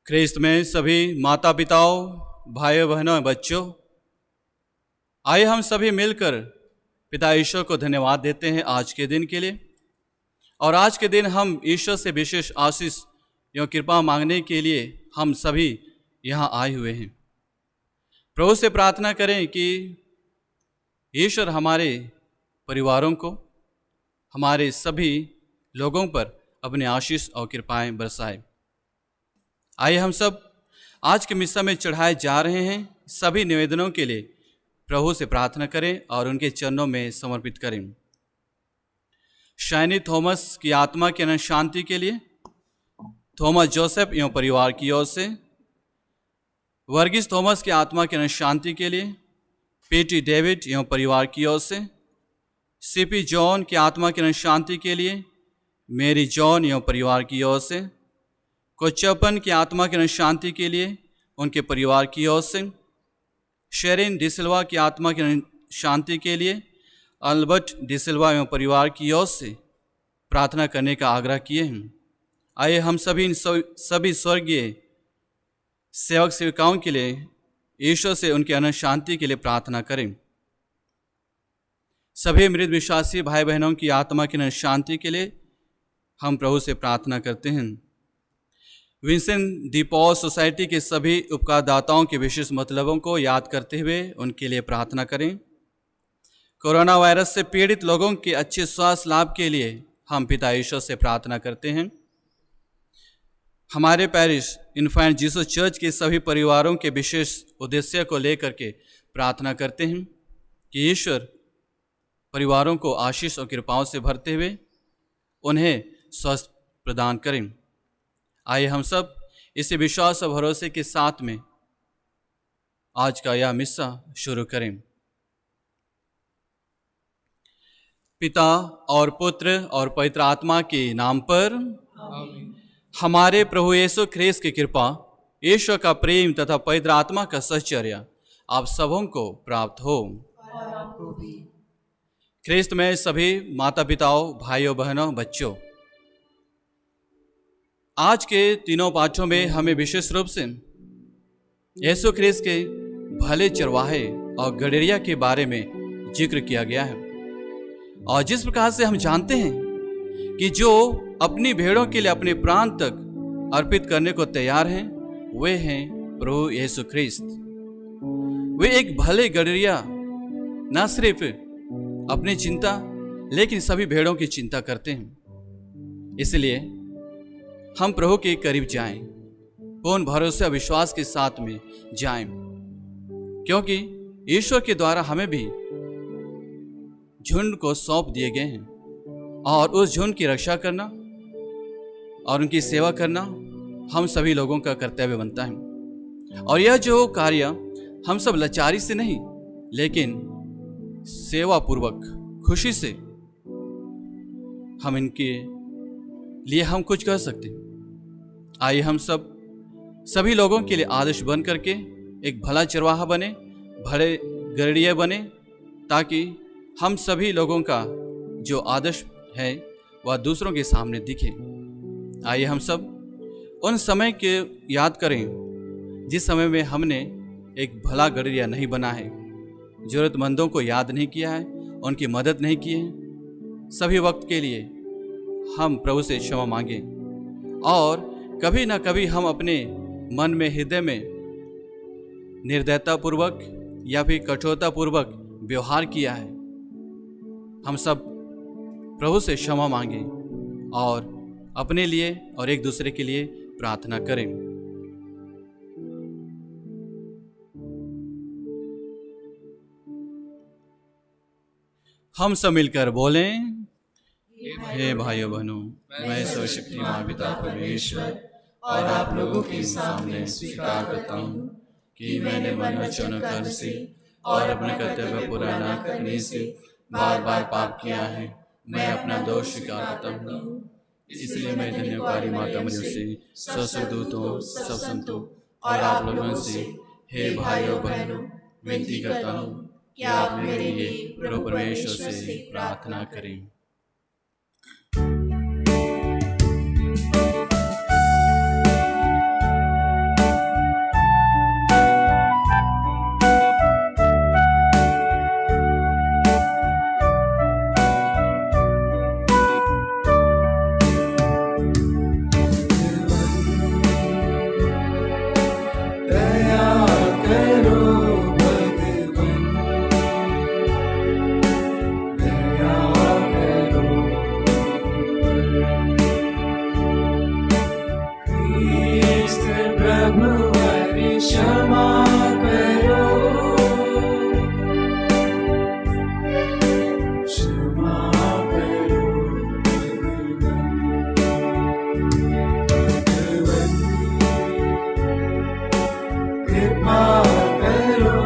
ख्रिस्त में सभी माता पिताओं, भाइयों बहनों, बच्चों, आइए हम सभी मिलकर पिता ईश्वर को धन्यवाद देते हैं आज के दिन के लिए। और आज के दिन हम ईश्वर से विशेष आशीष एवं कृपा मांगने के लिए हम सभी यहाँ आए हुए हैं। प्रभु से प्रार्थना करें कि ईश्वर हमारे परिवारों को, हमारे सभी लोगों पर अपने आशीष और कृपाएं बरसाए। आइए हम सब आज के मिस्सा में चढ़ाए जा रहे हैं सभी निवेदनों के लिए प्रभु से प्रार्थना करें और उनके चरणों में समर्पित करें। शाइनी थॉमस की आत्मा की अनंत शांति के लिए, थॉमस जोसेफ एवं परिवार की ओर से, वर्गीस थॉमस की आत्मा की अनंत शांति के लिए, पीटी डेविड एवं परिवार की ओर से, सीपी जॉन की आत्मा की अनंत शांति के लिए, मेरी जॉन एवं परिवार की ओर से, कोच्चपन की आत्मा की अनंत शांति के लिए उनके परिवार की ओर से, शेरिन डिसिल्वा की आत्मा की अनंत शांति के लिए अल्बर्ट डिसिल्वा एवं परिवार की ओर से प्रार्थना करने का आग्रह किए हैं। आइए हम सभी स्वर्गीय सेवक सेविकाओं के लिए ईश्वर से उनके अनंत शांति के लिए प्रार्थना करें। सभी मृत विश्वासी भाई बहनों की आत्मा की अनंत शांति के लिए हम प्रभु से प्रार्थना करते हैं। विंसेंट डी पॉल सोसाइटी के सभी उपकारदाताओं के विशेष मतलबों को याद करते हुए उनके लिए प्रार्थना करें। कोरोना वायरस से पीड़ित लोगों के अच्छे स्वास्थ्य लाभ के लिए हम पिता ईश्वर से प्रार्थना करते हैं। हमारे पैरिश इन्फेंट जीसस चर्च के सभी परिवारों के विशेष उद्देश्य को लेकर के प्रार्थना करते हैं कि ईश्वर परिवारों को आशीष और कृपाओं से भरते हुए उन्हें स्वस्थ प्रदान करें। आइए हम सब इसी विश्वास और भरोसे के साथ में आज का यह मिस्सा शुरू करें। पिता और पुत्र और पवित्र आत्मा के नाम पर आमीन। हमारे प्रभु यीशु ख्रीस्त की कृपा, ईश्वर का प्रेम तथा पवित्र आत्मा का साहचर्य आप सबों को प्राप्त हो। ख्रीस्त में सभी माता पिताओं, भाइयों बहनों, बच्चों, आज के तीनों पाठों में हमें विशेष रूप से यीशु ख्रीस्त के भले चरवाहे और गडरिया के बारे में जिक्र किया गया है। और जिस प्रकार से हम जानते हैं कि जो अपनी भेड़ों के लिए अपने प्राण तक अर्पित करने को तैयार हैं, वे हैं प्रभु यीशु ख्रीस्त। वे एक भले गडरिया न सिर्फ अपनी चिंता लेकिन सभी भेड़ों की चिंता करते हैं। इसलिए हम प्रभु के करीब जाएं, पूर्ण भरोसे और विश्वास के साथ में जाएं, क्योंकि ईश्वर के द्वारा हमें भी झुंड को सौंप दिए गए हैं और उस झुंड की रक्षा करना और उनकी सेवा करना हम सभी लोगों का कर्तव्य बनता है। और यह जो कार्य हम सब लाचारी से नहीं लेकिन सेवा पूर्वक खुशी से हम इनके लिए हम कुछ कर सकते हैं। आइए हम सभी लोगों के लिए आदर्श बन करके एक भला चरवाहा बने, भले गडरिया बने, ताकि हम सभी लोगों का जो आदर्श है वह दूसरों के सामने दिखे। आइए हम सब उन समय के याद करें जिस समय में हमने एक भला गडरिया नहीं बना है, जरूरतमंदों को याद नहीं किया है, उनकी मदद नहीं की है। सभी वक्त के लिए हम प्रभु से क्षमा मांगें और कभी ना कभी हम अपने मन में, हृदय में निर्दयता पूर्वक या फिर कठोरता पूर्वक व्यवहार किया है। हम सब प्रभु से क्षमा मांगें और अपने लिए और एक दूसरे के लिए प्रार्थना करें। हम सब मिलकर बोलें, हे भाइयों बहनों, मैं सर्वशक्तिमान पिता परमेश्वर और आप लोगों के सामने स्वीकार करता हूँ कि मैंने मन, वचन और कर्म से और अपने कर्तव्य पूरा न करने से बार बार पाप किया है। मैं अपना दोष स्वीकार करता हूँ। इसलिए मैं धन्यवादी माता मरियम से, सब स्वर्गदूतों, सब संतों और आप लोगों से, हे भाइयों बहनों, विनती करता हूँ कि आप मेरे लिए प्रभु परमेश्वर से प्रार्थना करें। क्षमा करो, क्षमा करो भगवन, कृपा करो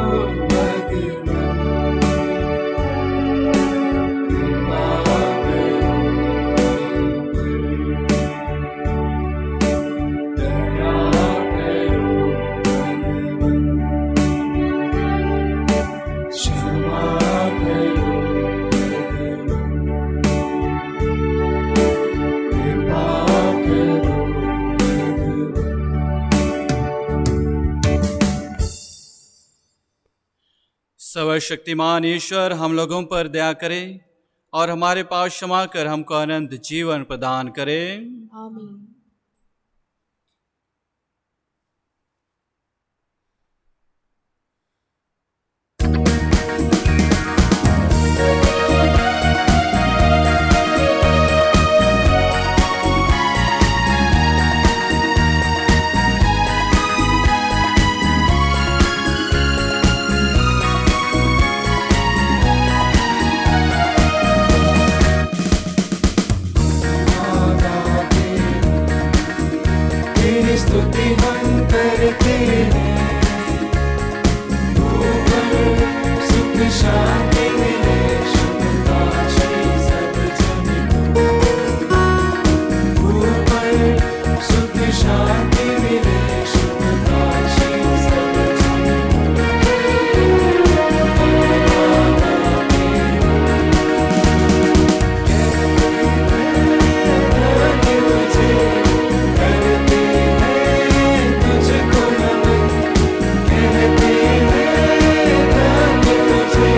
भगवन, कृपा करो, दया करो भगवन, क्षमा करो भगवन, कृपा करो भगवन। सर्वशक्तिमान ईश्वर हम लोगों पर दया करे और हमारे पास क्षमा कर हमको अनंत जीवन प्रदान करे। आमीन। तेरी स्तुति हम करते हैं, ऊपर सुख शांति मिले, शुभता श्री सब जन को। ऊपर सुख शांति मिले, शुभता श्री सब जन को। तुझको नमन, कहते हैं धन्य तुझे,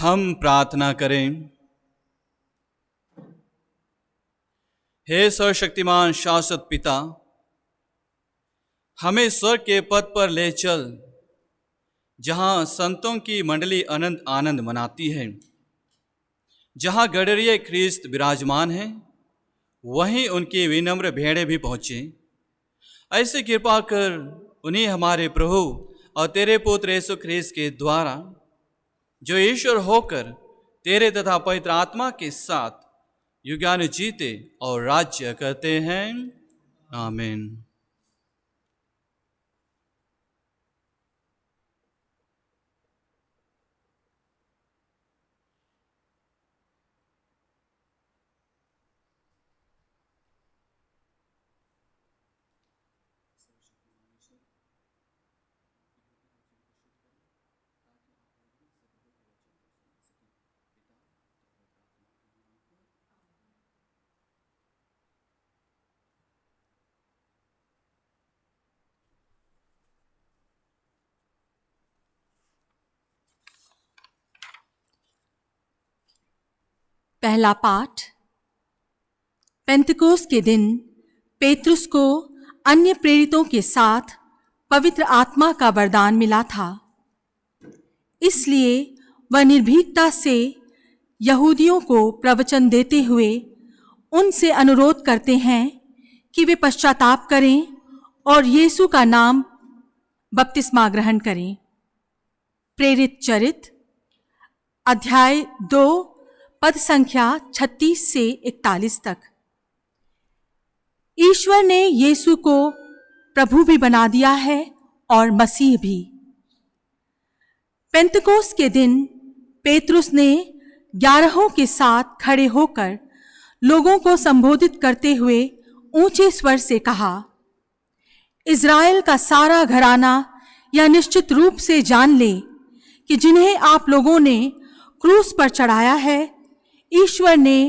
हम प्रार्थना करें। हे सर्वशक्तिमान शाश्वत पिता, हमें स्वर्ग के पद पर ले चल, जहाँ संतों की मंडली अनंत आनंद मनाती है, जहाँ गडरिये ख्रिस्त विराजमान हैं, वहीं उनकी विनम्र भेड़ें भी पहुँचे। ऐसे कृपा कर उन्हें हमारे प्रभु और तेरे पुत्र यीशु ख्रिस्त के द्वारा, जो ईश्वर होकर तेरे तथा पवित्र आत्मा के साथ युगानु जीते और राज्य करते हैं। आमीन। पहला पाठ। पेंतकोस्त के दिन पेतरुस को अन्य प्रेरितों के साथ पवित्र आत्मा का वरदान मिला था। इसलिए वह निर्भीकता से यहूदियों को प्रवचन देते हुए उनसे अनुरोध करते हैं कि वे पश्चाताप करें और यीशु का नाम बपतिस्मा ग्रहण करें। प्रेरित चरित्र अध्याय 2 पद संख्या 36 से 41 तक। ईश्वर ने यीशु को प्रभु भी बना दिया है और मसीह भी। पेंतकोस्त के दिन पेतरुस ने 11 के साथ खड़े होकर लोगों को संबोधित करते हुए ऊंचे स्वर से कहा, इज़राइल का सारा घराना यह निश्चित रूप से जान ले कि जिन्हें आप लोगों ने क्रूस पर चढ़ाया है, ईश्वर ने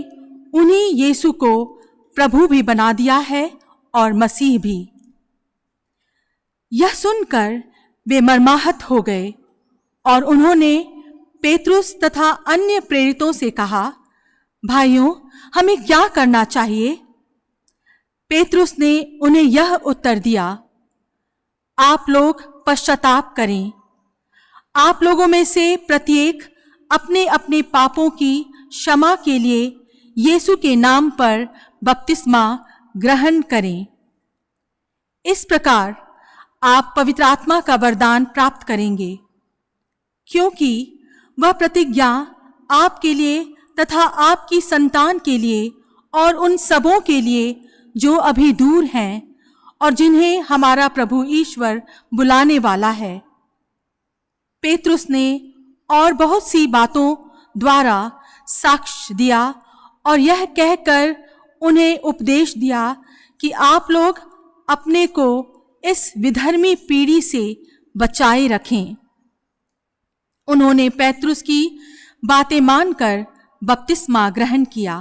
उन्हीं यीशु को प्रभु भी बना दिया है और मसीह भी। यह सुनकर वे मर्माहत हो गए और उन्होंने पेतरुस तथा अन्य प्रेरितों से कहा, भाइयों, हमें क्या करना चाहिए? पेतरुस ने उन्हें यह उत्तर दिया, आप लोग पश्चाताप करें। आप लोगों में से प्रत्येक अपने अपने पापों की क्षमा के लिए यीशु के नाम पर बपतिस्मा ग्रहण करें। इस प्रकार आप पवित्र आत्मा का वरदान प्राप्त करेंगे, क्योंकि वह प्रतिज्ञा आपके लिए तथा आपकी संतान के लिए और उन सबों के लिए जो अभी दूर हैं और जिन्हें हमारा प्रभु ईश्वर बुलाने वाला है। पेतरुस ने और बहुत सी बातों द्वारा साक्ष्य दिया और यह कहकर उन्हें उपदेश दिया कि आप लोग अपने को इस विधर्मी पीढ़ी से बचाए रखें। उन्होंने पेतरुस की बातें मानकर बपतिस्मा ग्रहण किया।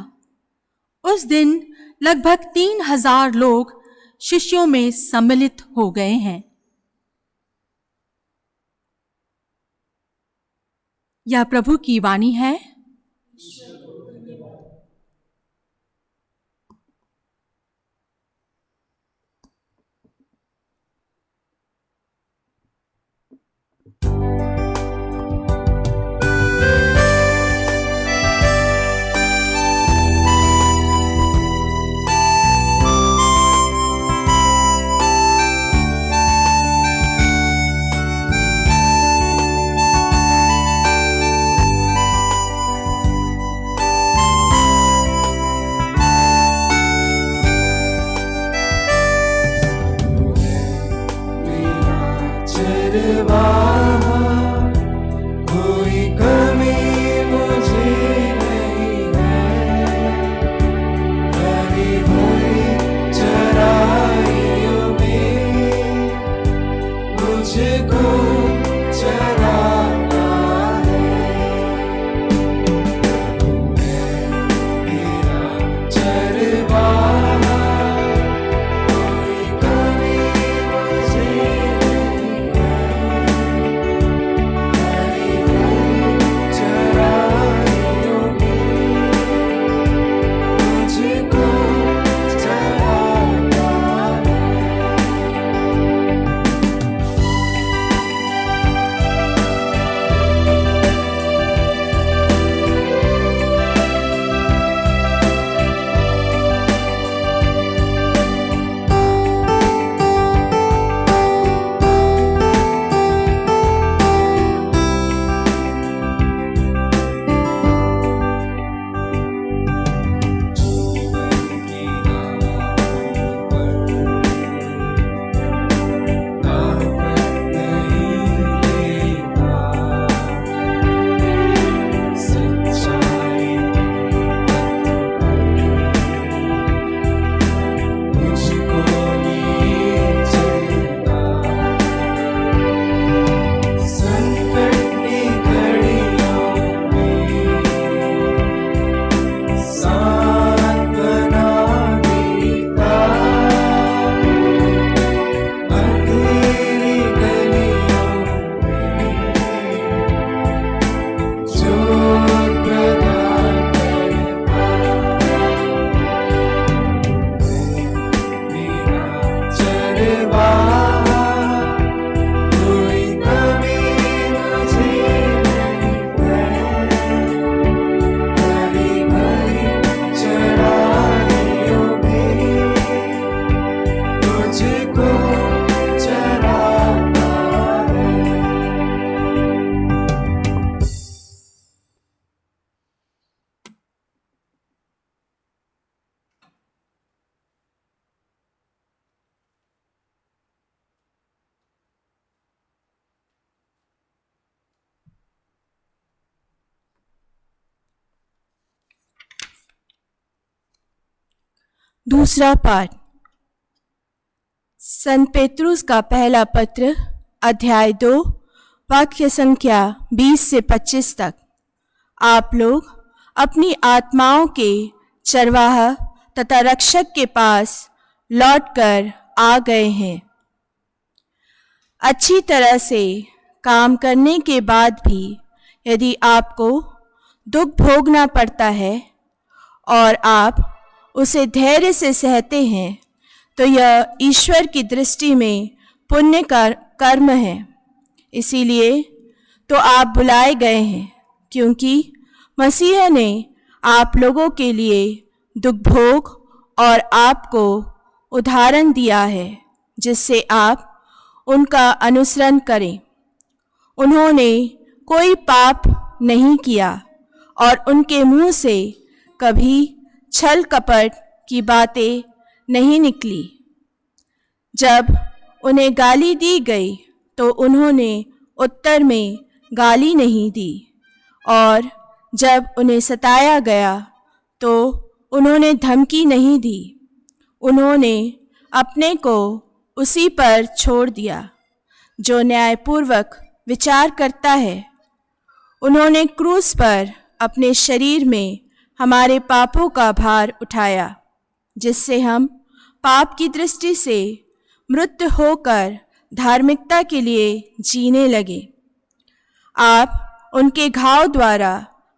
उस दिन लगभग 3000 लोग शिष्यों में सम्मिलित हो गए हैं। यह प्रभु की वाणी है। दूसरा पाठ संत पेत्रुस का पहला पत्र अध्याय 2 वाक्य संख्या 20 से 25 तक। आप लोग अपनी आत्माओं के चरवाहा तथा रक्षक के पास लौटकर आ गए हैं। अच्छी तरह से काम करने के बाद भी यदि आपको दुख भोगना पड़ता है और आप उसे धैर्य से सहते हैं तो यह ईश्वर की दृष्टि में पुण्य का कर्म है। इसीलिए तो आप बुलाए गए हैं, क्योंकि मसीह ने आप लोगों के लिए दुख भोग और आपको उदाहरण दिया है, जिससे आप उनका अनुसरण करें। उन्होंने कोई पाप नहीं किया और उनके मुंह से कभी छल कपट की बातें नहीं निकली। जब उन्हें गाली दी गई तो उन्होंने उत्तर में गाली नहीं दी, और जब उन्हें सताया गया तो उन्होंने धमकी नहीं दी। उन्होंने अपने को उसी पर छोड़ दिया जो न्यायपूर्वक विचार करता है। उन्होंने क्रूस पर अपने शरीर में हमारे पापों का भार उठाया, जिससे हम पाप की दृष्टि से मृत होकर धार्मिकता के लिए जीने लगे। आप उनके घाव द्वारा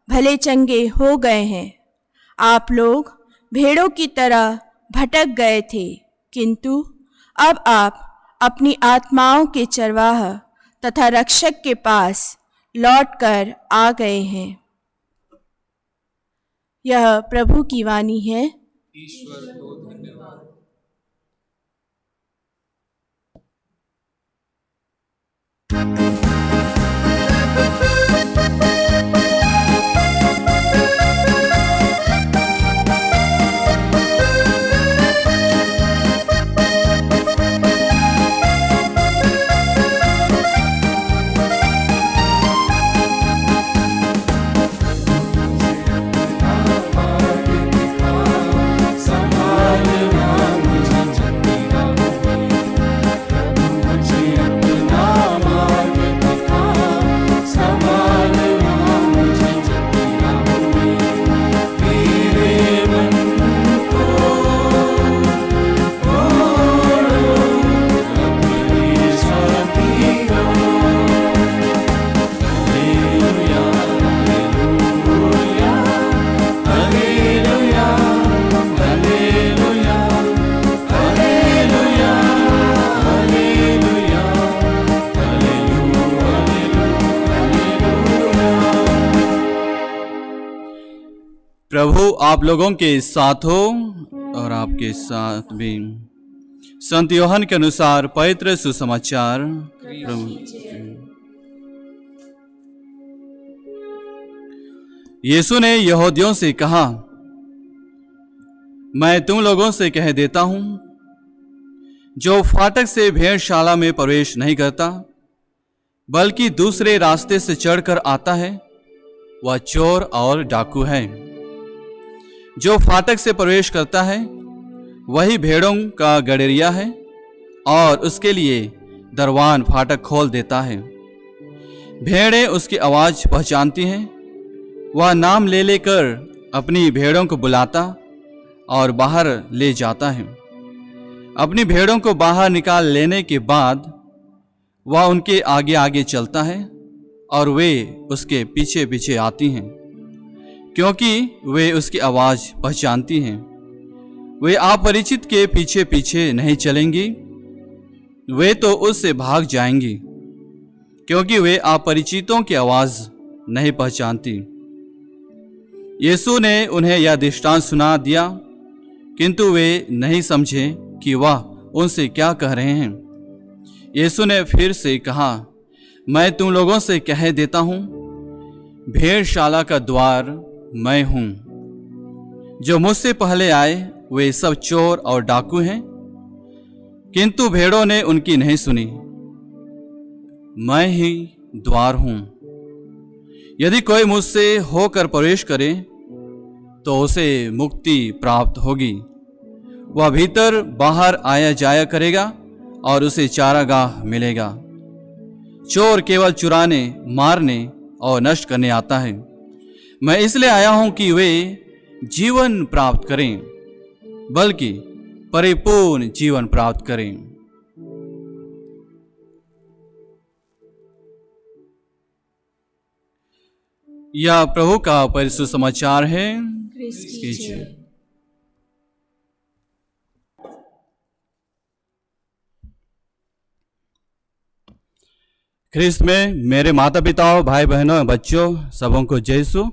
भले चंगे हो गए हैं। आप लोग भेड़ों की तरह भटक गए थे, किंतु अब आप अपनी आत्माओं के चरवाहा तथा रक्षक के पास लौटकर आ गए हैं। यह प्रभु की वाणी है। ईश्वर को धन्यवाद। प्रभु आप लोगों के साथ हो और आपके साथ भी। संत यूहन्ना के अनुसार पवित्र सुसमाचार। यीशु ने यहूदियों से कहा, मैं तुम लोगों से कह देता हूं, जो फाटक से भेड़शाला में प्रवेश नहीं करता बल्कि दूसरे रास्ते से चढ़कर आता है, वह चोर और डाकू है। जो फाटक से प्रवेश करता है वही भेड़ों का गड़ेरिया है और उसके लिए दरवान फाटक खोल देता है। भेड़ें उसकी आवाज़ पहचानती हैं। वह नाम ले लेकर अपनी भेड़ों को बुलाता और बाहर ले जाता है। अपनी भेड़ों को बाहर निकाल लेने के बाद वह उनके आगे आगे चलता है और वे उसके पीछे पीछे आती हैं, क्योंकि वे उसकी आवाज़ पहचानती हैं। वे अपरिचित के पीछे पीछे नहीं चलेंगी, वे तो उससे भाग जाएंगी, क्योंकि वे अपरिचितों की आवाज़ नहीं पहचानती। यीशु ने उन्हें यह दृष्टांत सुना दिया, किंतु वे नहीं समझे कि वह उनसे क्या कह रहे हैं। यीशु ने फिर से कहा, मैं तुम लोगों से कह देता हूँ, भेड़शाला का द्वार मैं हूँ। जो मुझसे पहले आए वे सब चोर और डाकू हैं, किंतु भेड़ों ने उनकी नहीं सुनी। मैं ही द्वार हूँ। यदि कोई मुझसे होकर प्रवेश करे तो उसे मुक्ति प्राप्त होगी वह भीतर बाहर आया जाया करेगा और उसे चारागाह मिलेगा। चोर केवल चुराने, मारने और नष्ट करने आता है। मैं इसलिए आया हूं कि वे जीवन प्राप्त करें, बल्कि परिपूर्ण जीवन प्राप्त करें। यह प्रभु का परिशुद्ध समाचार है। कीजिए। ख्रिस्त में मेरे माता पिताओं, भाई बहनों, बच्चों, सबों को जय यीशु।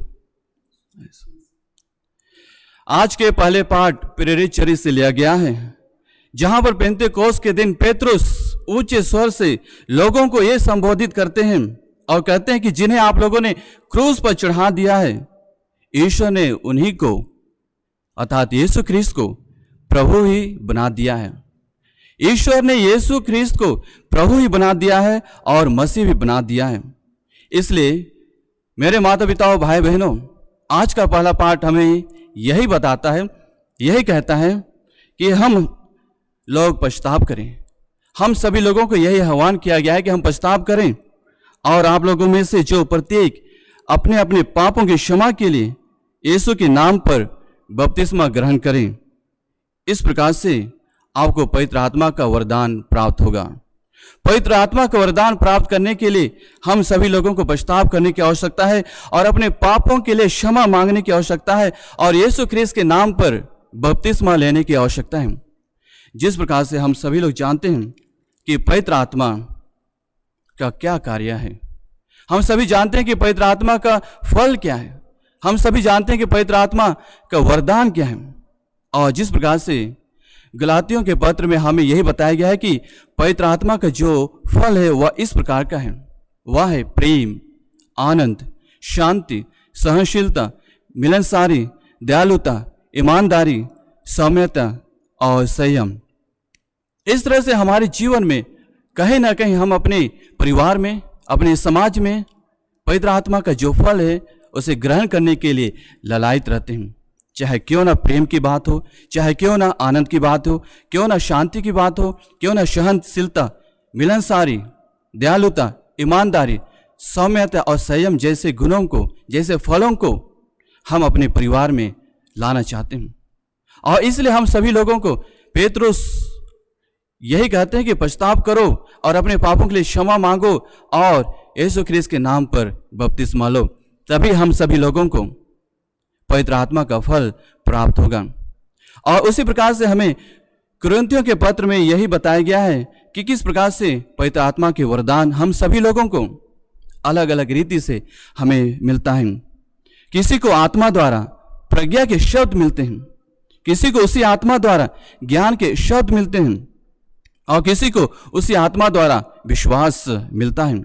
आज के पहले पाठ प्रेरित चरित्र से लिया गया है, जहां पर पेंतेकोस्त के दिन पेतरुस ऊंचे स्वर से लोगों को यह संबोधित करते हैं और कहते हैं कि जिन्हें आप लोगों ने क्रूस पर चढ़ा दिया है, ईश्वर ने उन्हीं को अर्थात यीशु ख्रिस्त को प्रभु ही बना दिया है। ईश्वर ने यीशु ख्रिस्त को प्रभु ही बना दिया है और मसीह भी बना दिया है। इसलिए मेरे माता पिताओं, भाई बहनों, आज का पहला पाठ हमें यही बताता है, यही कहता है कि हम लोग पश्चाताप करें। हम सभी लोगों को यही आह्वान किया गया है कि हम पश्चाताप करें और आप लोगों में से जो प्रत्येक अपने अपने पापों की क्षमा के लिए यीशु के नाम पर बपतिस्मा ग्रहण करें। इस प्रकार से आपको पवित्र आत्मा का वरदान प्राप्त होगा। पवित्र आत्मा का वरदान प्राप्त करने के लिए हम सभी लोगों को पश्चाताप करने की आवश्यकता है और अपने पापों के लिए क्षमा मांगने की आवश्यकता है और यीशु ख्रिस्त के नाम पर बपतिस्मा लेने की आवश्यकता है। जिस प्रकार से हम सभी लोग जानते हैं कि पवित्र आत्मा का क्या कार्य है, हम सभी जानते हैं कि पवित्र आत्मा का फल क्या है, हम सभी जानते हैं कि पवित्र आत्मा का वरदान क्या है। और जिस प्रकार से गलातियों के पत्र में हमें यही बताया गया है कि पवित्र आत्मा का जो फल है वह इस प्रकार का है, वह है प्रेम, आनंद, शांति, सहनशीलता, मिलनसारी, दयालुता, ईमानदारी, सौम्यता और संयम। इस तरह से हमारे जीवन में कहीं ना कहीं हम अपने परिवार में, अपने समाज में पवित्र आत्मा का जो फल है उसे ग्रहण करने के लिए ललायित रहते हैं। चाहे क्यों ना प्रेम की बात हो, चाहे क्यों ना आनंद की बात हो, क्यों ना शांति की बात हो, क्यों ना सहनशीलता, मिलनसारी, दयालुता, ईमानदारी, सौम्यता और संयम जैसे गुणों को, जैसे फलों को हम अपने परिवार में लाना चाहते हैं। और इसलिए हम सभी लोगों को पेतरुस यही कहते हैं कि पश्चाताप करो और अपने पापों के लिए क्षमा मांगो और यीशु ख्रिस्त के नाम पर बपतिस्मा लो, तभी हम सभी लोगों को पवित्र आत्मा का फल प्राप्त होगा। और उसी प्रकार से हमें कुरिन्थियों के पत्र में यही बताया गया है कि किस प्रकार से पवित्र आत्मा के वरदान हम सभी लोगों को अलग अलग रीति से हमें मिलता है। किसी को आत्मा द्वारा प्रज्ञा के शब्द मिलते हैं, किसी को उसी आत्मा द्वारा ज्ञान के शब्द मिलते हैं और किसी को उसी आत्मा द्वारा विश्वास मिलता है।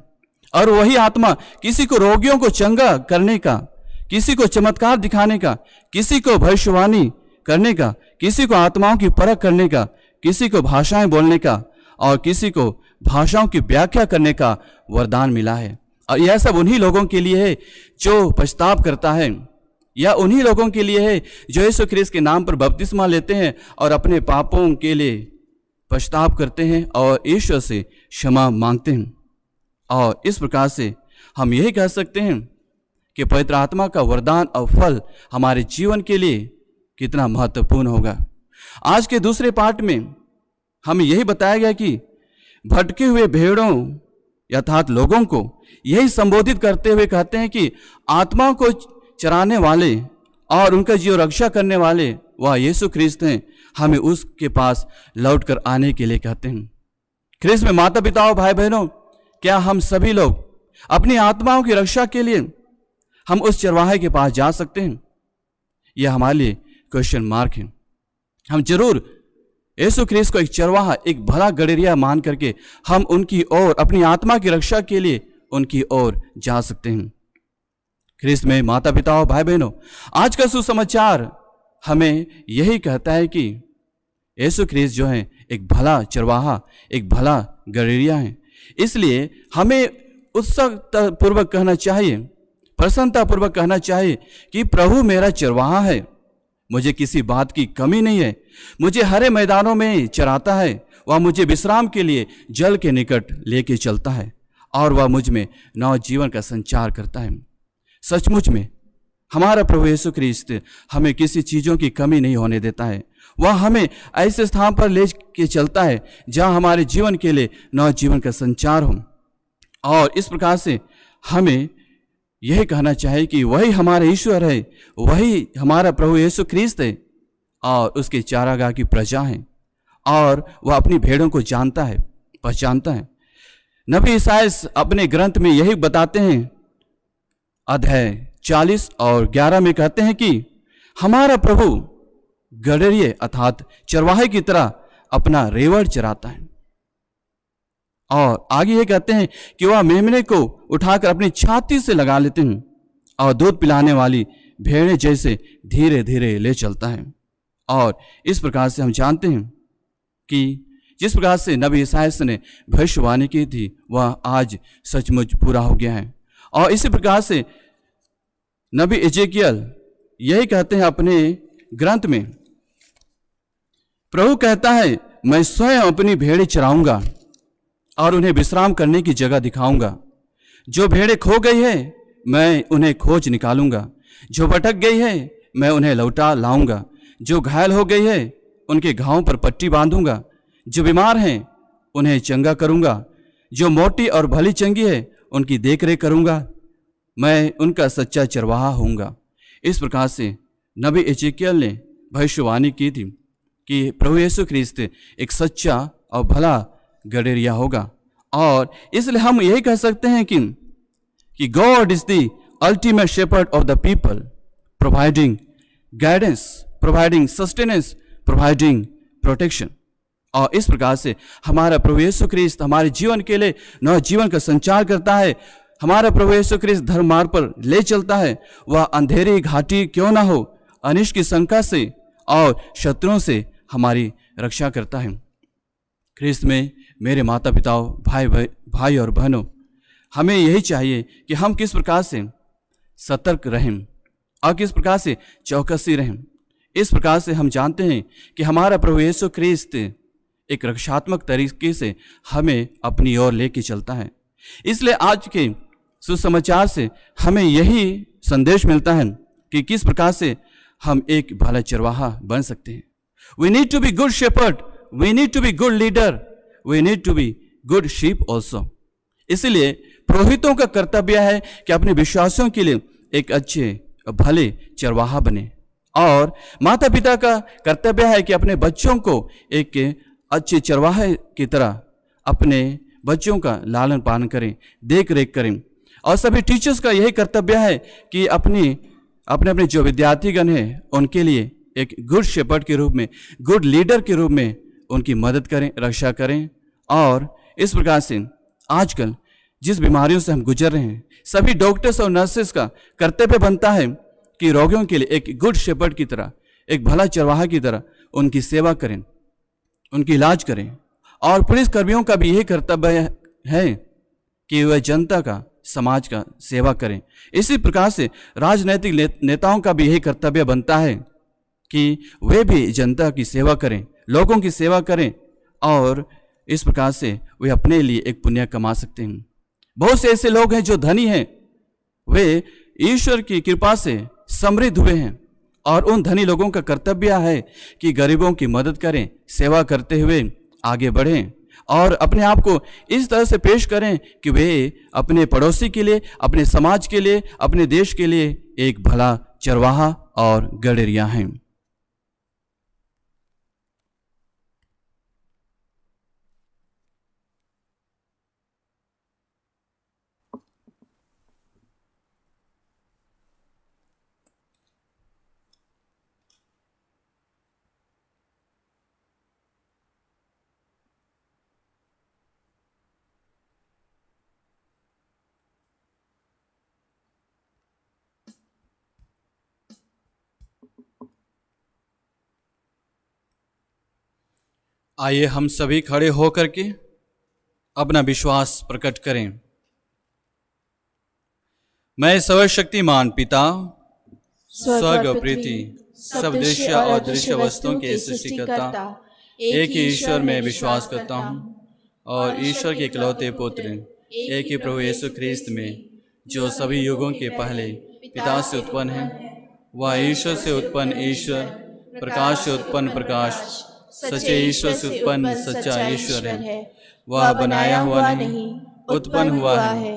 और वही आत्मा किसी को रोगियों को चंगा करने का, किसी को चमत्कार दिखाने का, किसी को भविष्यवाणी करने का, किसी को आत्माओं की परख करने का, किसी को भाषाएं बोलने का और किसी को भाषाओं की व्याख्या करने का वरदान मिला है। और यह सब उन्हीं लोगों के लिए है जो पश्चाताप करता है, या उन्हीं लोगों के लिए है जो यीशु ख्रिस्त के नाम पर बपतिस्मा लेते हैं और अपने पापों के लिए पश्चाताप करते हैं और ईश्वर से क्षमा मांगते हैं। और इस प्रकार से हम यही कह सकते हैं कि पवित्र आत्मा का वरदान और फल हमारे जीवन के लिए कितना महत्वपूर्ण होगा। आज के दूसरे पाठ में हमें यही बताया गया कि भटके हुए भेड़ों अर्थात लोगों को यही संबोधित करते हुए कहते हैं कि आत्माओं को चराने वाले और उनका जीव रक्षा करने वाले वह यीशु ख्रिस्त हैं, हमें उसके पास लौटकर आने के लिए कहते हैं। ख्रिस्त में माता पिताओं, भाई बहनों, क्या हम सभी लोग अपनी आत्माओं की रक्षा के लिए हम उस चरवाहे के पास जा सकते हैं? यह हमारे लिए क्वेश्चन मार्क है। हम जरूर यीशु ख्रिस्त को एक चरवाहा, एक भला गड़ेरिया मान करके हम उनकी ओर, अपनी आत्मा की रक्षा के लिए उनकी ओर जा सकते हैं। ख्रिस्त में माता पिताओं, भाई बहनों, आज का सुसमाचार हमें यही कहता है कि यीशु ख्रिस्त जो है एक भला चरवाहा, एक भला गड़ेरिया है। इसलिए हमें उत्सुकता पूर्वक कहना चाहिए, प्रसन्नता पूर्वक कहना चाहिए कि प्रभु मेरा चरवाहा है, मुझे किसी बात की कमी नहीं है। मुझे हरे मैदानों में चराता है, वह मुझे विश्राम के लिए जल के निकट लेके चलता है और वह मुझ में नव जीवन का संचार करता है। सचमुच में हमारा प्रभु यीशु ख्रीस्त हमें किसी चीज़ों की कमी नहीं होने देता है। वह हमें ऐसे स्थान पर ले के चलता है जहाँ हमारे जीवन के लिए नव जीवन का संचार हो। और इस प्रकार से हमें यह कहना चाहिए कि वही हमारा ईश्वर है, वही हमारा प्रभु यीशु ख्रीस्त है और उसके चारागाह की प्रजा है और वह अपनी भेड़ों को जानता है, पहचानता है। नबी ईसायाह अपने ग्रंथ में यही बताते हैं, अध्याय 40 और 11 में कहते हैं कि हमारा प्रभु गडरिये अर्थात चरवाहे की तरह अपना रेवड़ चराता है। और आगे ये कहते हैं कि वह मेमने को उठाकर अपनी छाती से लगा लेते हैं और दूध पिलाने वाली भेड़ें जैसे धीरे धीरे ले चलता है। और इस प्रकार से हम जानते हैं कि जिस प्रकार से नबी ईसायाह ने भविष्यवाणी की थी वह आज सचमुच पूरा हो गया है। और इसी प्रकार से नबी एजेकियल यही कहते हैं अपने ग्रंथ में, प्रभु कहता है मैं स्वयं अपनी भेड़ें चराऊंगा और उन्हें विश्राम करने की जगह दिखाऊंगा। जो भेड़ें खो गई है मैं उन्हें खोज निकालूंगा, जो भटक गई है मैं उन्हें लौटा लाऊंगा, जो घायल हो गई है उनके घावों पर पट्टी बांधूंगा, जो बीमार हैं उन्हें चंगा करूंगा, जो मोटी और भली चंगी है उनकी देखरेख करूंगा, मैं उनका सच्चा चरवाहा होऊंगा। इस प्रकार से नबी एजेकियल ने भविष्यवाणी की थी कि प्रभु यीशु ख्रीस्त एक सच्चा और भला गडेरिया होगा। और इसलिए हम यही कह सकते हैं कि God is the ultimate shepherd of the people, providing guidance, providing sustenance, providing protection. और इस प्रकार से हमारा प्रभु यीशु ख्रीस्त हमारे जीवन के लिए नव जीवन का संचार करता है। हमारा प्रभु यीशु ख्रीस्त धर्म मार्ग पर ले चलता है। वह अंधेरी घाटी क्यों ना हो, अनिष्ट की शंका से और शत्रुओं से हमारी रक्षा करता है। ख्रीस्त में मेरे माता पिताओं, भाई और बहनों, हमें यही चाहिए कि हम किस प्रकार से सतर्क रहें और किस प्रकार से चौकसी रहें। इस प्रकार से हम जानते हैं कि हमारा प्रभु यीशु ख्रीस्त एक रक्षात्मक तरीके से हमें अपनी ओर लेके चलता है। इसलिए आज के सुसमाचार से हमें यही संदेश मिलता है कि किस प्रकार से हम एक भला चरवाहा बन सकते हैं। We need to be good shepherd, we need to be good leader, we need to be good sheep also. इसलिए पुरोहितों का कर्तव्य है कि अपने विश्वासियों के लिए एक अच्छे भले चरवाहा बने, और माता पिता का कर्तव्य है कि अपने बच्चों को एक अच्छे चरवाहे की तरह अपने बच्चों का लालन पालन करें, देख रेख करें। और सभी टीचर्स का यही कर्तव्य है कि अपने जो विद्यार्थीगण हैं उनके लिए एक गुड शेपर्ड के रूप में, गुड लीडर के रूप में उनकी मदद करें, रक्षा करें। और इस प्रकार से आजकल जिस बीमारियों से हम गुजर रहे हैं, सभी डॉक्टर्स और नर्सेस का कर्तव्य बनता है कि रोगियों के लिए एक गुड शेपर्ड की तरह, एक भला चरवाहा की तरह उनकी सेवा करें, उनकी इलाज करें। और पुलिस कर्मियों का भी यही कर्तव्य है कि वह जनता का, समाज का सेवा करें। इसी प्रकार से राजनीतिक नेताओं का भी यही कर्तव्य बनता है कि वे भी जनता की सेवा करें, लोगों की सेवा करें, और इस प्रकार से वे अपने लिए एक पुण्य कमा सकते हैं। बहुत से ऐसे लोग हैं जो धनी हैं, वे ईश्वर की कृपा से समृद्ध हुए हैं, और उन धनी लोगों का कर्तव्य है कि गरीबों की मदद करें, सेवा करते हुए आगे बढ़ें और अपने आप को इस तरह से पेश करें कि वे अपने पड़ोसी के लिए, अपने समाज के लिए, अपने देश के लिए एक भला चरवाहा और गडेरिया हैं। आइए हम सभी खड़े होकर के अपना विश्वास प्रकट करें। मैं सर्वशक्तिमान पिता, स्वर्ग और पृथ्वी सब दृश्य और दृश्य वस्तुओं के सृष्टिकर्ता एक ही ईश्वर में विश्वास करता हूँ और ईश्वर के इकलौते पुत्र एक ही प्रभु यीशु ख्रीस्त में जो सभी युगों के पहले पिता से उत्पन्न है, वह ईश्वर से उत्पन्न ईश्वर, प्रकाश से उत्पन्न प्रकाश, सच्चे ईश्वर से उत्पन्न सच्चा ईश्वर है। वह बनाया हुआ नहीं, उत्पन्न हुआ है।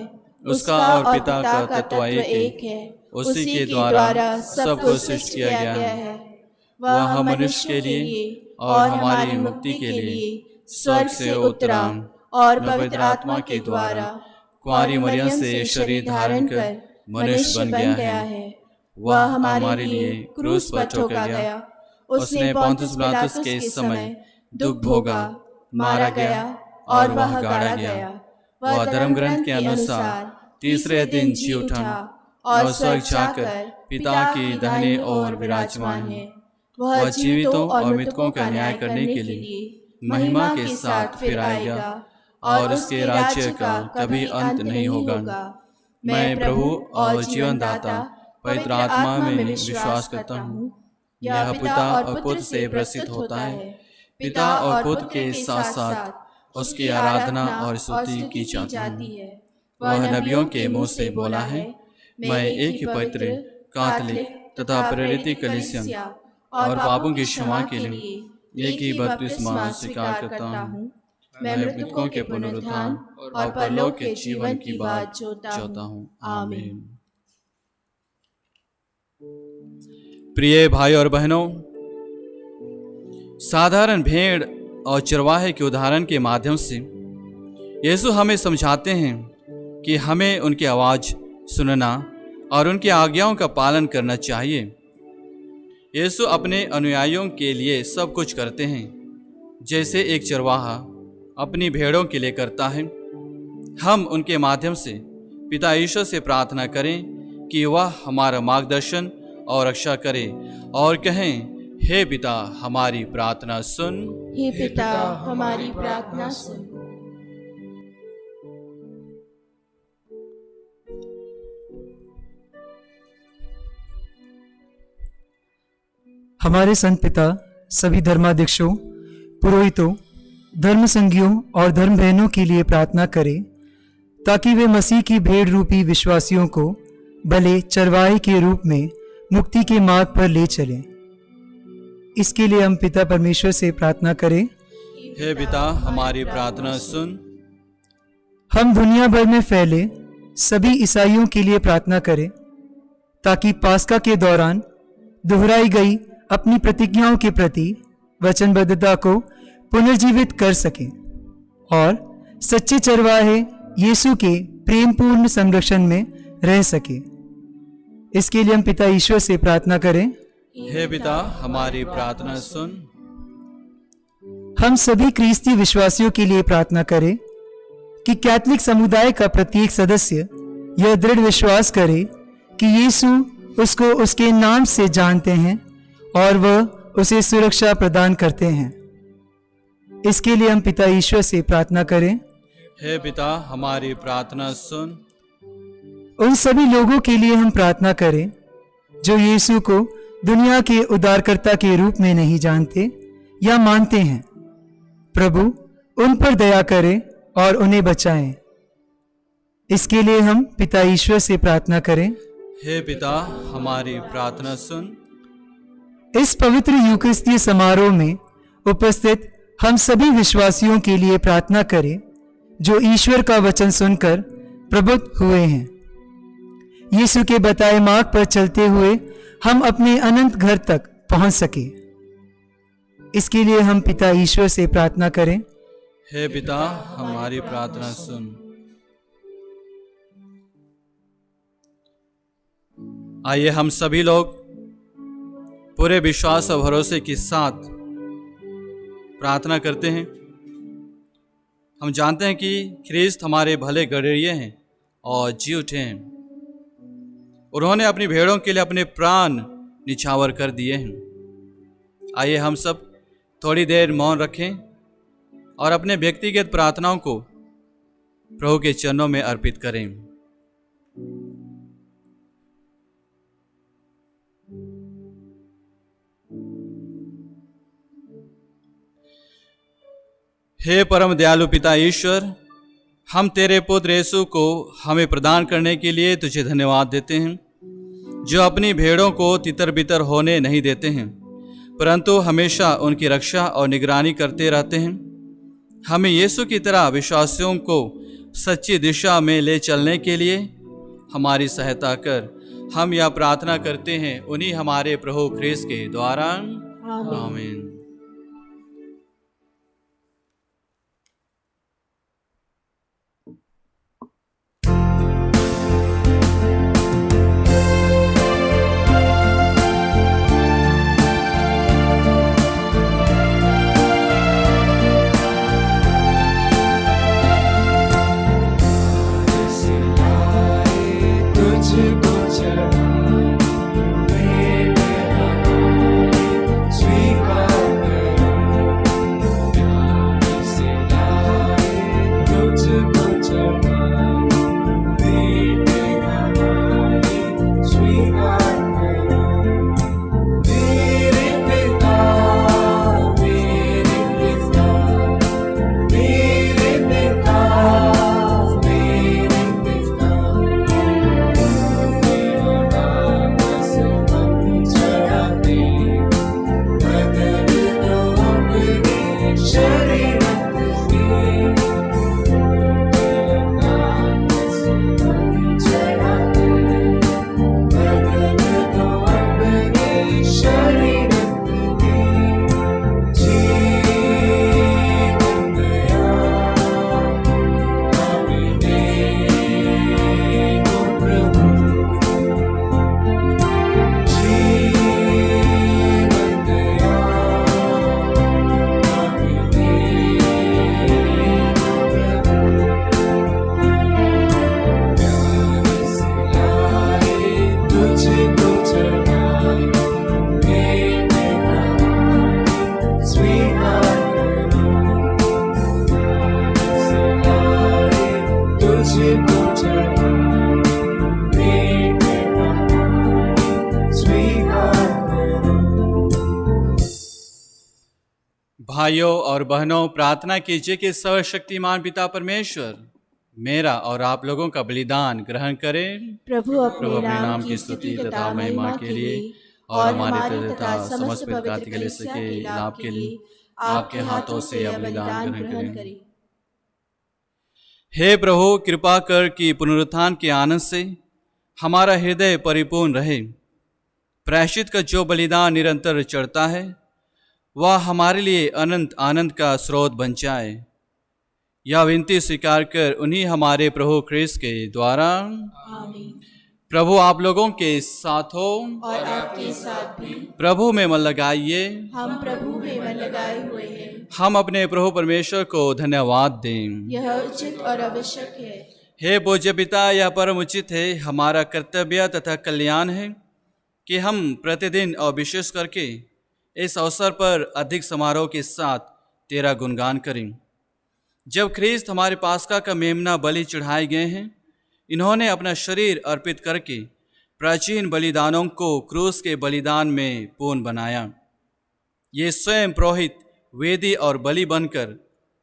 उसका और पिता का तत्व एक है। उसी के द्वारा सब कुछ सृष्टि किया गया है। वह मनुष्य के लिए और हमारी मुक्ति के लिए स्वर्ग से उतरा और पवित्र आत्मा के द्वारा कुंवारी मरियम से शरीर धारण कर मनुष्य बन गया है। वह हमारे लिए क्रूस पर ठोका गया। उसने पोंतियुस पिलातुस के समय दुख भोगा, मारा गया और वह गाड़ा गया। वह धर्म ग्रंथ के अनुसार तीसरे दिन जी उठा और स्वर्ग जाकर पिता की दाहिने ओर विराजमान है। वह जीवितों और मृतकों का न्याय करने के लिए महिमा के साथ फिर आएगा और उसके राज्य का कभी अंत नहीं होगा। मैं प्रभु और जीवन दाता पवित्र आत्मा में विश्वास करता हूँ। यह पिता और पुत्र से प्रसिद्ध होता है। पिता और पुत्र के साथ साथ उसकी आराधना और स्तुति की जाती है। वह नबियों के मुंह से बोला है, मैं एक ही पवित्र, कैथोलिक तथा प्रेरित कलीसिया और पापों की क्षमा के लिए एक ही बपतिस्मा स्वीकार करता हूँ। मैं मृतकों के पुनरुत्थान और परलोक के जीवन की बात चाहता हूँ। आमीन। प्रिय भाई और बहनों, साधारण भेड़ और चरवाहे के उदाहरण के माध्यम से यीशु हमें समझाते हैं कि हमें उनकी आवाज़ सुनना और उनकी आज्ञाओं का पालन करना चाहिए। यीशु अपने अनुयायियों के लिए सब कुछ करते हैं, जैसे एक चरवाहा अपनी भेड़ों के लिए करता है। हम उनके माध्यम से पिता ईश्वर से प्रार्थना करें कि वह हमारा मार्गदर्शन और रक्षा करे और कहें, हे पिता हमारी प्रार्थना सुन। हे पिता हमारी प्रार्थना सुन। हमारे संत पिता सभी धर्माध्यक्षों, पुरोहितों, धर्म संघियों और धर्म बहनों के लिए प्रार्थना करें ताकि वे मसीह की भेड़ रूपी विश्वासियों को भले चरवाहे के रूप में मुक्ति के मार्ग पर ले चलें। इसके लिए हम पिता परमेश्वर से प्रार्थना करें। हे पिता हमारी प्रार्थना सुन। हम दुनिया भर में फैले सभी ईसाइयों के लिए प्रार्थना करें ताकि पास्का के दौरान दोहराई गई अपनी प्रतिज्ञाओं के प्रति वचनबद्धता को पुनर्जीवित कर सकें और सच्चे चरवाहे यीशु के प्रेमपूर्ण संरक्षण में रह सके। इसके लिए हम पिता ईश्वर से प्रार्थना करें। हे पिता हमारी प्रार्थना सुन। हम सभी ख्रीस्ती विश्वासियों के लिए प्रार्थना करें कि कैथोलिक समुदाय का प्रत्येक सदस्य यह दृढ़ विश्वास करे कि यीशु उसको उसके नाम से जानते हैं और वह उसे सुरक्षा प्रदान करते हैं। इसके लिए हम पिता ईश्वर से प्रार्थना करें। हे पिता हमारी प्रार्थना सुन। उन सभी लोगों के लिए हम प्रार्थना करें जो यीशु को दुनिया के उद्धारकर्ता के रूप में नहीं जानते या मानते हैं। प्रभु उन पर दया करें और उन्हें बचाएं। इसके लिए हम पिता ईश्वर से प्रार्थना करें। हे पिता हमारी प्रार्थना सुन। इस पवित्र यूकरिस्तीय समारोह में उपस्थित हम सभी विश्वासियों के लिए प्रार्थना करें जो ईश्वर का वचन सुनकर प्रबुद्ध हुए हैं। यीशु के बताए मार्ग पर चलते हुए हम अपने अनंत घर तक पहुंच सके। इसके लिए हम पिता ईश्वर से प्रार्थना करें। हे पिता हमारी प्रार्थना सुन। आइए हम सभी लोग पूरे विश्वास और भरोसे के साथ प्रार्थना करते हैं। हम जानते हैं कि ख्रीस्त हमारे भले गडरिये हैं और जी उठे हैं। उन्होंने अपनी भेड़ों के लिए अपने प्राण निछावर कर दिए हैं। आइए हम सब थोड़ी देर मौन रखें और अपने व्यक्तिगत प्रार्थनाओं को प्रभु के चरणों में अर्पित करें। हे परम दयालु पिता ईश्वर, हम तेरे पुत्र यीशु को हमें प्रदान करने के लिए तुझे धन्यवाद देते हैं, जो अपनी भेड़ों को तितर बितर होने नहीं देते हैं, परंतु हमेशा उनकी रक्षा और निगरानी करते रहते हैं। हमें यीशु की तरह विश्वासियों को सच्ची दिशा में ले चलने के लिए हमारी सहायता कर। हम यह प्रार्थना करते हैं उन्हीं हमारे प्रभु ख्रीस्त के द्वारा, आमीन। भाइयों और बहनों, प्रार्थना कीजिए कि सर्वशक्तिमान पिता परमेश्वर मेरा और आप लोगों का बलिदान ग्रहण करें। प्रभु अपने नाम की स्तुति तथा महिमा के लिए और हमारे तथा समस्त पवित्र कलीसिया के लाभ के लिए आपके हाथों से यह बलिदान ग्रहण करें। हे प्रभु, कृपा कर कि पुनरुत्थान के आनंद से हमारा हृदय परिपूर्ण रहे। प्रायश्चित का जो बलिदान निरंतर चढ़ता है वह हमारे लिए अनंत आनंद का स्रोत बन जाए। यह विनती स्वीकार कर उन्हीं हमारे प्रभु ख्रीस्त के द्वारा, आमीन। प्रभु आप लोगों के साथ हो और आपके साथ भी। प्रभु में मन लगाइए। हम प्रभु में मन लगाए हुए हैं। हम अपने प्रभु परमेश्वर को धन्यवाद दें। यह उचित और आवश्यक है। हे पूज्य पिता, यह परम उचित है, हमारा कर्तव्य तथा कल्याण है कि हम प्रतिदिन और विशेष करके इस अवसर पर अधिक समारोह के साथ तेरा गुणगान करें। जब ख्रीस्त हमारे पास्का का मेमना बलि चढ़ाए गए हैं, इन्होंने अपना शरीर अर्पित करके प्राचीन बलिदानों को क्रूस के बलिदान में पूर्ण बनाया। ये स्वयं पुरोहित, वेदी और बलि बनकर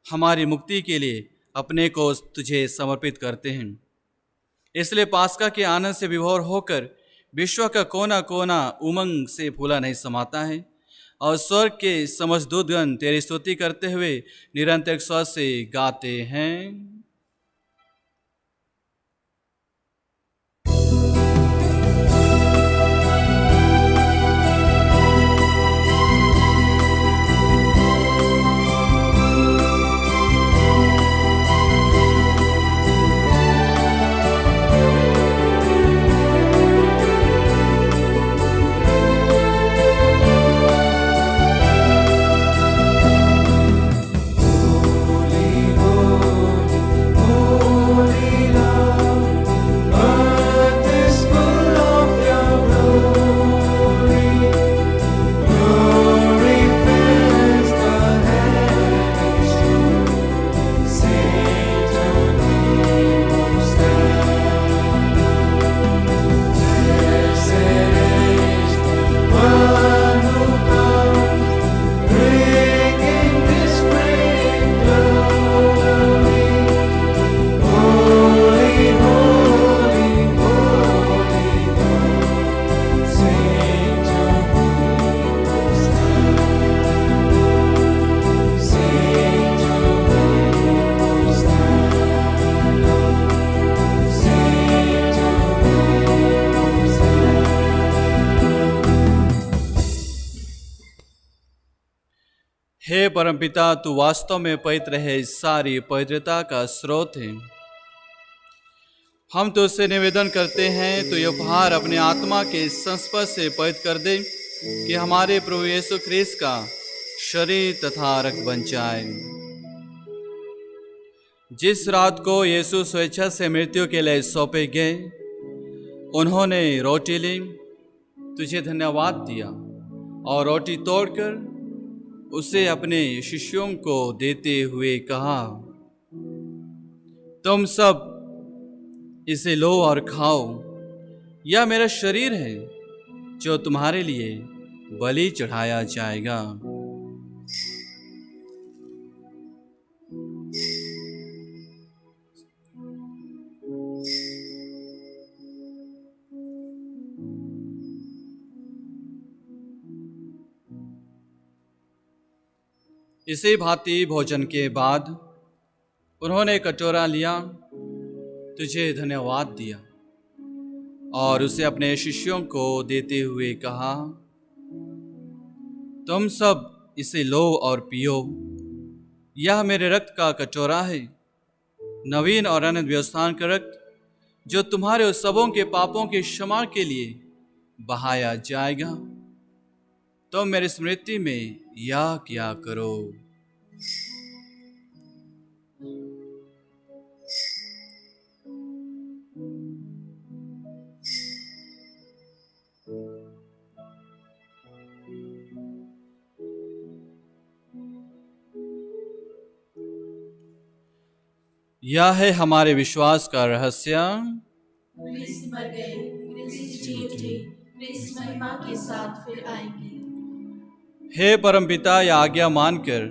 हमारी मुक्ति के लिए अपने को तुझे समर्पित करते हैं। इसलिए पास्का के आनंद से विभोर होकर विश्व का कोना कोना उमंग से फूला नहीं समाता है और स्वर्ग के समस्त दूतगण तेरी स्तुति करते हुए निरंतर स्वर से गाते हैं। हे परमपिता, तू वास्तव में पवित्र है, सारी पवित्रता का स्रोत है। हम तुझसे निवेदन करते हैं तो ये उपहार अपने आत्मा के संस्पर्श से पवित्र कर दे कि हमारे प्रभु यीशु ख्रीस्त का शरीर तथा रक्त बन जाए। जिस रात को यीशु स्वेच्छा से मृत्यु के लिए सौंपे गए, उन्होंने रोटी ली, तुझे धन्यवाद दिया और रोटी तोड़कर उसे अपने शिष्यों को देते हुए कहा, तुम सब इसे लो और खाओ, यह मेरा शरीर है जो तुम्हारे लिए बलि चढ़ाया जाएगा। इसी भांति भोजन के बाद उन्होंने कटोरा लिया, तुझे धन्यवाद दिया और उसे अपने शिष्यों को देते हुए कहा, तुम सब इसे लो और पियो, यह मेरे रक्त का कटोरा है, नवीन और अनंत व्यवस्थान का रक्त, जो तुम्हारे उस सबों के पापों के क्षमा के लिए बहाया जाएगा। तुम मेरी स्मृति में यह क्या करो। यह है हमारे विश्वास का रहस्य। क्रिस्त मर गए, क्रिस्त जी उठे, क्रिस्त महिमा के साथ फिर आएंगे। हे परमपिता, यह आज्ञा मानकर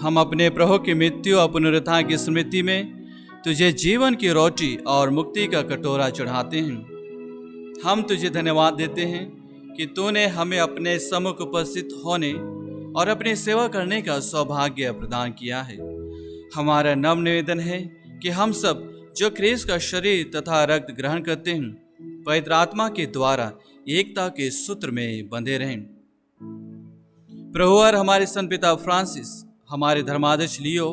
हम अपने प्रभु की मृत्यु और पुनरुत्थान की स्मृति में तुझे जीवन की रोटी और मुक्ति का कटोरा चढ़ाते हैं। हम तुझे धन्यवाद देते हैं कि तूने हमें अपने सम्मुख उपस्थित होने और अपनी सेवा करने का सौभाग्य प्रदान किया है। हमारा नम्र निवेदन है कि हम सब जो ख्रीस्त का शरीर तथा रक्त ग्रहण करते हैं, पवित्र आत्मा के द्वारा एकता के सूत्र में बंधे रहें। प्रभु और हमारे संत पिता फ्रांसिस, हमारे धर्माध्यक्ष लियो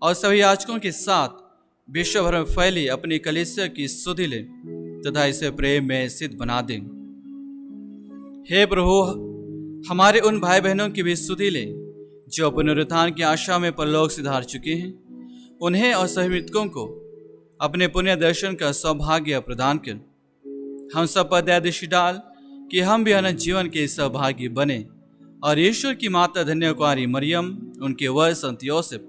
और सभी याजकों के साथ विश्व भर में फैली अपनी कलीसिया की सुधि ले तथा इसे प्रेम में सिद्ध बना दें। हे प्रभु, हमारे उन भाई बहनों की भी सुधि ले जो पुनरुत्थान की आशा में परलोक सिधार चुके हैं, उन्हें और सभी मृतकों को अपने पुण्य दर्शन का सौभाग्य प्रदान कर हम सब पर दया दृष्टि डाल कि हम भी अनंत जीवन के सहभागी बने और ईश्वर की माता धन्य कुमारी मरियम, उनके वर संत योसेफ,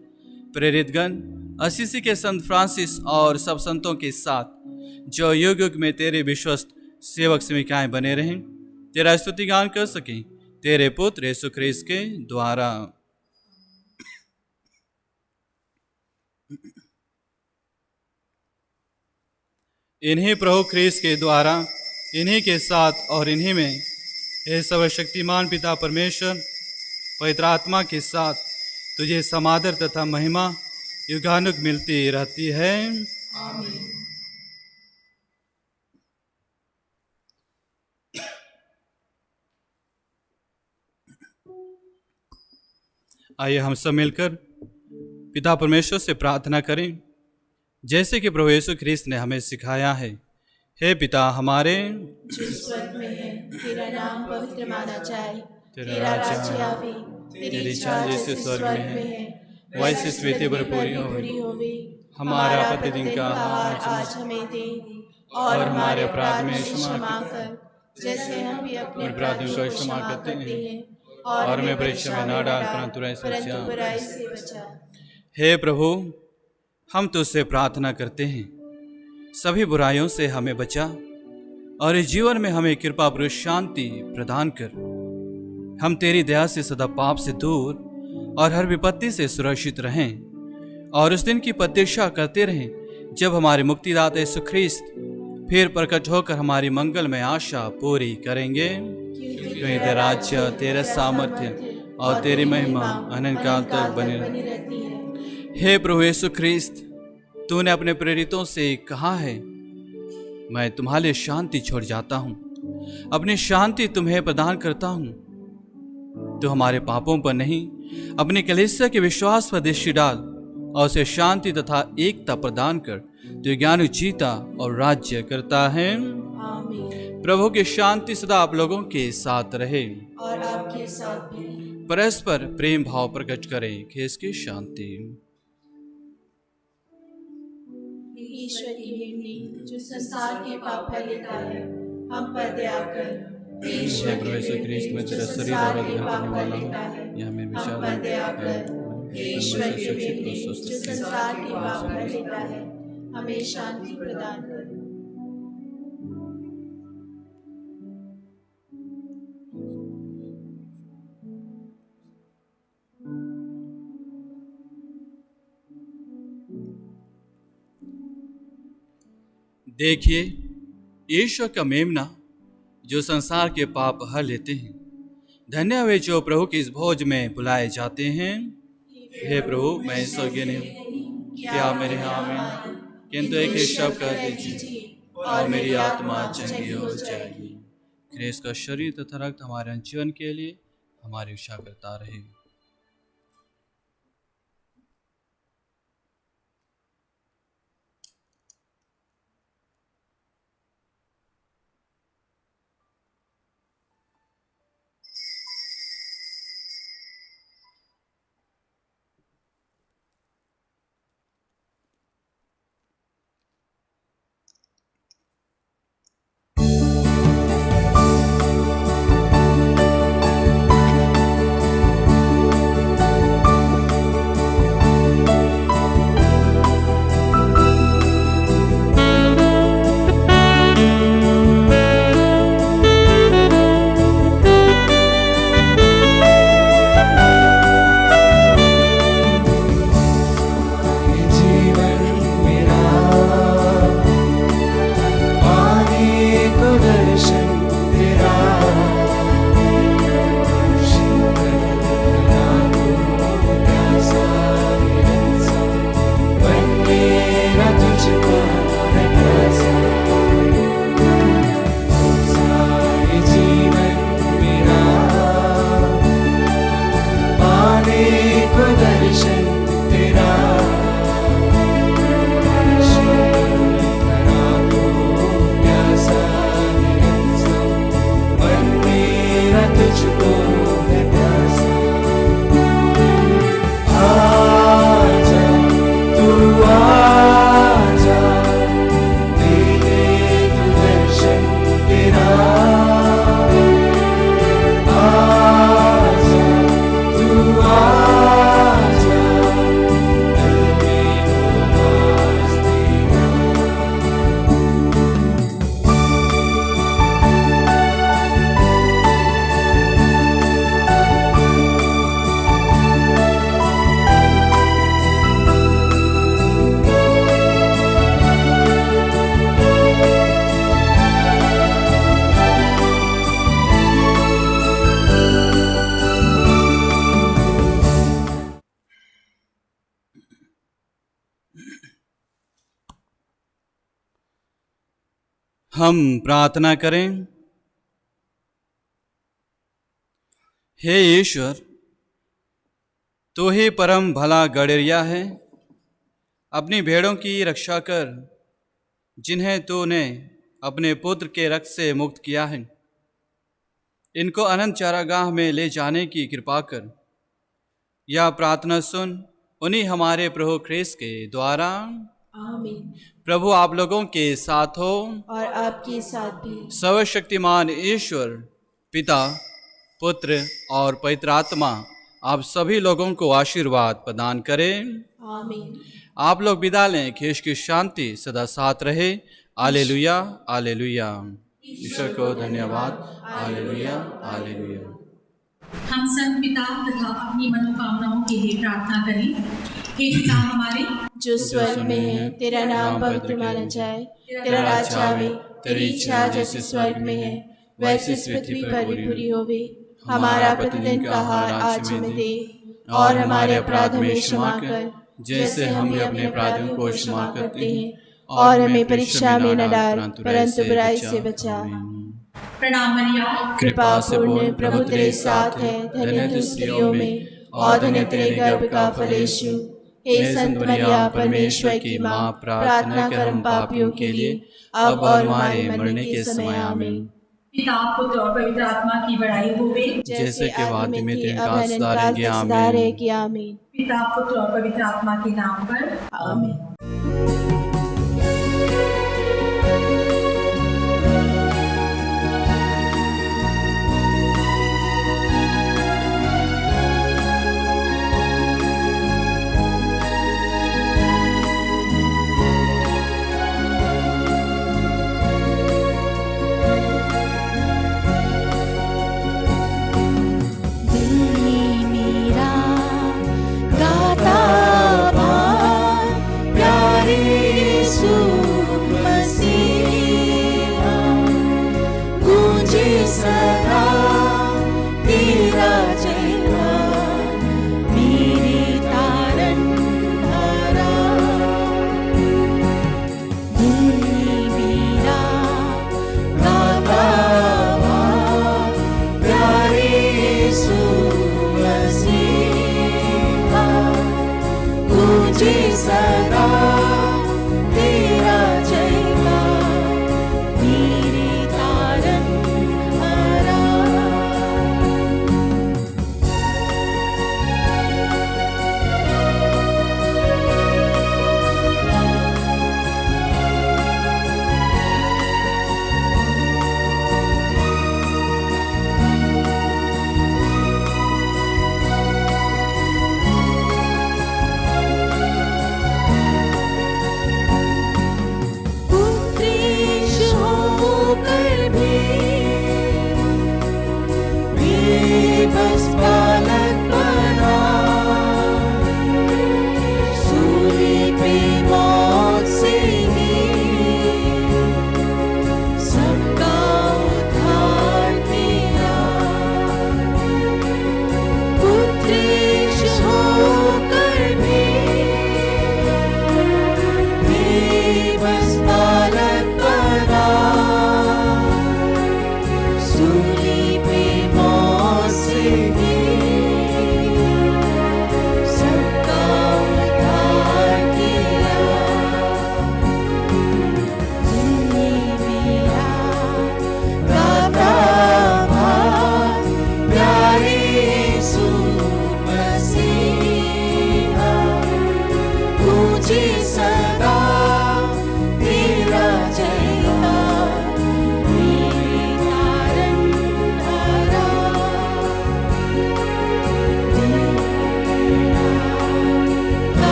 प्रेरितगण, असीसी के संत फ्रांसिस और सब संतों के साथ जो युग युग में तेरे विश्वस्त सेवक सेविकाएं बने रहें, तेरा स्तुति गान कर सकें तेरे पुत्र यीशु ख्रीस्त के द्वारा। इन्हीं प्रभु ख्रीस्त के द्वारा, इन्हीं के साथ और इन्हीं में हे सर्वशक्तिमान पिता परमेश्वर, पवित्र आत्मा के साथ तुझे समादर तथा महिमा युगानुग मिलती रहती है। आमीन। आइए हम सब मिलकर पिता परमेश्वर से प्रार्थना करें, जैसे कि प्रभु यीशु ख्रीस्त ने हमें सिखाया है। हे पिता हमारे, जो स्वर्ग में है, तेरा नाम पवित्र माना जाए, तेरा तेरा राज्य राज्य आवे, तेरी इच्छा जैसे स्वर्ग में है वैसे स्वीति पर पूरी होवे। हमारा प्रतिदिन का आहार आज हमें दे और हमारे अपराध में क्षमा कर, जैसे हम भी अपने अपराधियों को क्षमा करते हैं, और हमें परीक्षा में न डाल परंतु बुराई से बचा। हे प्रभु, हम तुझसे प्रार्थना करते हैं, सभी बुराइयों से हमें बचा और इस जीवन में हमें कृपा पुरुष शांति प्रदान कर। हम तेरी दया से सदा पाप से दूर और हर विपत्ति से सुरक्षित रहें और उस दिन की प्रतीक्षा करते रहें जब हमारे मुक्तिदाता यीशु ख्रीस्त फिर प्रकट होकर हमारी मंगलमय आशा पूरी करेंगे। क्योंकि तेरा राज्य, तेरा सामर्थ्य और तेरी महिमा अनंत काल तक बनी रहती है। हे प्रभु यीशु ख्रीस्त, तूने अपने प्रेरितों से कहा है, मैं तुम्हारे लिए शांति छोड़ जाता हूँ, अपनी शांति तुम्हें प्रदान करता हूँ। तो हमारे पापों पर नहीं, अपने कलीसिया के विश्वास पर दृष्टि डाल और उसे शांति तथा एकता प्रदान कर, तो ज्ञान जीता और राज्य करता है। आमीन। प्रभु की शांति सदा आप लोगों के साथ रहे और आपके साथ भी। परस्पर प्रेम भाव प्रकट करें। खेस की शांति। ईश्वर की निमनी जो संसार के पाप हर लेता है, हम पर दया कर। ईश्वर की निमनी में तेरा शरीर और रक्त करने वाला हूँ, यह हमें विचार पर दया कर। ईश्वर की निमनी जो संसार के पाप हर लेता है, हमें शांति प्रदान कर। देखिए ईश्वर का मेमना जो संसार के पाप हर लेते हैं। धन्य वे जो प्रभु की इस भोज में बुलाए जाते हैं। हे प्रभु, मैं इस योग्य नहीं हूँ कि आप मेरे यहाँ में, किंतु एक ही शब्द कह दीजिए और मेरी आत्मा चंगी हो जाएगी। ख्रीस्त का शरीर तथा रक्त हमारे जीवन के लिए हमारी इच्छा करता रहे। हम प्रार्थना करें। हे ईश्वर, तू ही परम भला गडेरिया है। अपनी भेड़ों की रक्षा कर, जिन्हें तूने अपने पुत्र के रक्त से मुक्त किया है। इनको अनंत चारागाह में ले जाने की कृपा कर। यह प्रार्थना सुन उन्हीं हमारे प्रभु ख्रीस्त के द्वारा। आमीन। प्रभु आप लोगों के साथ हो और आपके साथ भी। सर्वशक्तिमान ईश्वर पिता, पुत्र और पवित्र आत्मा आप सभी लोगों को आशीर्वाद प्रदान करें। आमीन। आप लोग विदा लें। खेश की शांति सदा साथ रहे। आलेलुया आलेलुया। ईश्वर को धन्यवाद। आलेलुया आलेलुया। हम संत पिता तथा अपनी मनोकामनाओं के लिए प्रार्थना करें। हे पिता हमारे जो स्वर्ग में है, तेरा नाम पवित्र माना जाए। तेरा राज्य आवे, तेरी इच्छा जैसे स्वर्ग में है वैसे इस पृथ्वी पर भी पूरी होवे। हमारा प्रतिदिन का आहार आज हमें दे, और हमारे अपराध हमें क्षमा कर, जैसे हम भी अपने अपराधियों को क्षमा करते हैं। और हमें परीक्षा में न डाल, परंतु बुराई से बचा। प्रणाम मरिया, कृपा पूर्ण प्रभु तेरे साथ है, धन्य तू स्त्रियों में और धन्य तेरे गर्भ का फल यीशु। हे संत मरिया, परमेश्वर की माँ, प्रार्थना कर हम पापियों के लिए, अब और हमारे मरने के समय। आमीन। पिता पुत्र और पवित्र आत्मा की बड़ाई होवे, जैसे कि वाद में तेरे अब का सदा रहेगी। आमीन। पिता पुत्र और पवित्र आत्मा के नाम पर आमीन।